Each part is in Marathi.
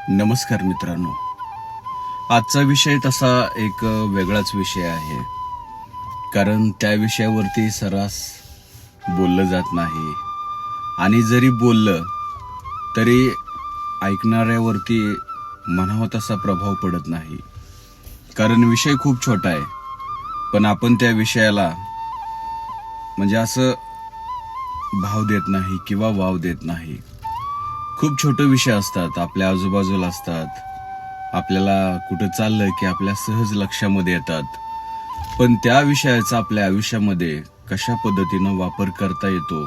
नमस्कार मित्रांनो. आजचा विषय तसा एक वेगळाच विषय आहे, कारण त्या विषयावरती सर्रास बोललं जात नाही आणि जरी बोललं तरी ऐकणाऱ्यावरती म्हणावा तसा प्रभाव पडत नाही. कारण विषय खूप छोटा आहे, पण आपण त्या विषयाला म्हणजे असं भाव देत नाही किंवा वाव देत नाही. खूप छोटे विषय असतात, आपल्या आजूबाजूला असतात, आपल्याला कुठं चाललं की आपल्या सहज लक्षामध्ये येतात, पण त्या विषयाचा आपल्या आयुष्यामध्ये कशा पद्धतीनं वापर करता येतो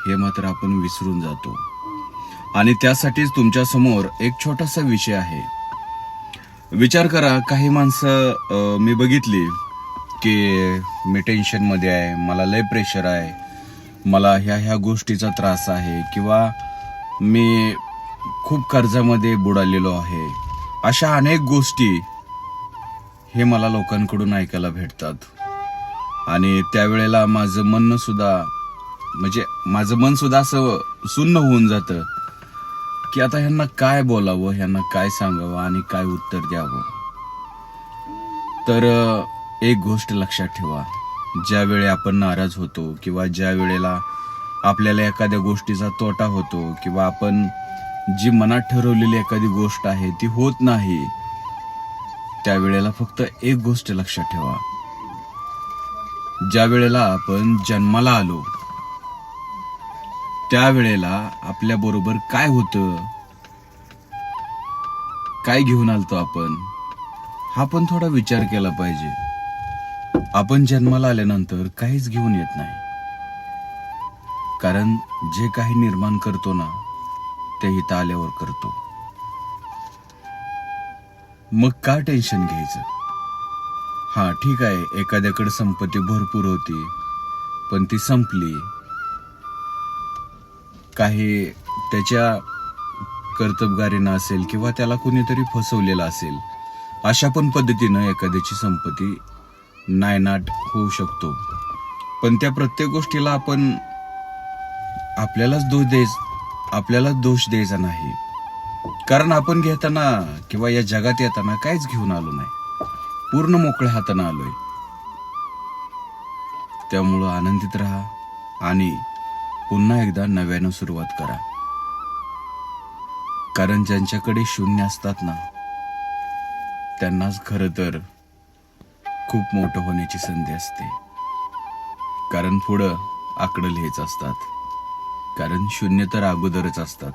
हे मात्र आपण विसरून जातो. आणि त्यासाठीच तुमच्या समोर एक छोटासा विषय आहे. विचार करा, काही माणसं मी बघितली की मी टेन्शनमध्ये आहे, मला लय प्रेशर आहे, मला ह्या गोष्टीचा त्रास आहे, किंवा मी खूप कर्जामध्ये बुडालेलो आहे. अशा अनेक गोष्टी हे मला लोकांकडून ऐकायला भेटतात. आणि त्यावेळेला माझं मन सुद्धा असं सुन्न होऊन जातं की आता ह्यांना काय बोलावं, ह्यांना काय सांगावं आणि काय उत्तर द्यावं. तर एक गोष्ट लक्षात ठेवा, ज्या वेळी आपण नाराज होतो किंवा ज्या वेळेला आपल्याला एखाद्या गोष्टीचा तोटा होतो किंवा आपण जी मनात ठरवलेली एखादी गोष्ट आहे ती होत नाही, त्यावेळेला फक्त एक गोष्ट लक्षात ठेवा, ज्या वेळेला आपण जन्माला आलो त्यावेळेला आपल्या बरोबर काय होतं, काय घेऊन आलतो आपण, हा पण थोडा विचार केला पाहिजे. आपण जन्माला आल्यानंतर काहीच घेऊन येत नाही, कारण जे काही निर्माण करतो ना ते इथं आल्यावर करतो. मग का टेन्शन घ्यायचं? हा ठीक आहे, एखाद्याकडे संपत्ती भरपूर होती पण ती संपली, काही त्याच्या कर्तबगारीनं असेल किंवा त्याला कोणीतरी फसवलेलं असेल, अशा पण पद्धतीनं एखाद्याची संपत्ती नायनाट होऊ शकतो. पण त्या प्रत्येक गोष्टीला आपण आपल्यालाच दोष द्यायचा नाही, कारण आपण घेताना किंवा या जगात येताना काहीच घेऊन आलो नाही, पूर्ण मोकळ्या हाताने आलोय. त्यामुळं आनंदित राहा आणि पुन्हा एकदा नव्यानं सुरुवात करा. कारण ज्यांच्याकडे शून्य असतात ना, त्यांनाच खरं तर खूप मोठं होण्याची संधी असते. कारण पुढं आकडे लिहायचं असतात, कारण शून्य तर अगोदरच असतात.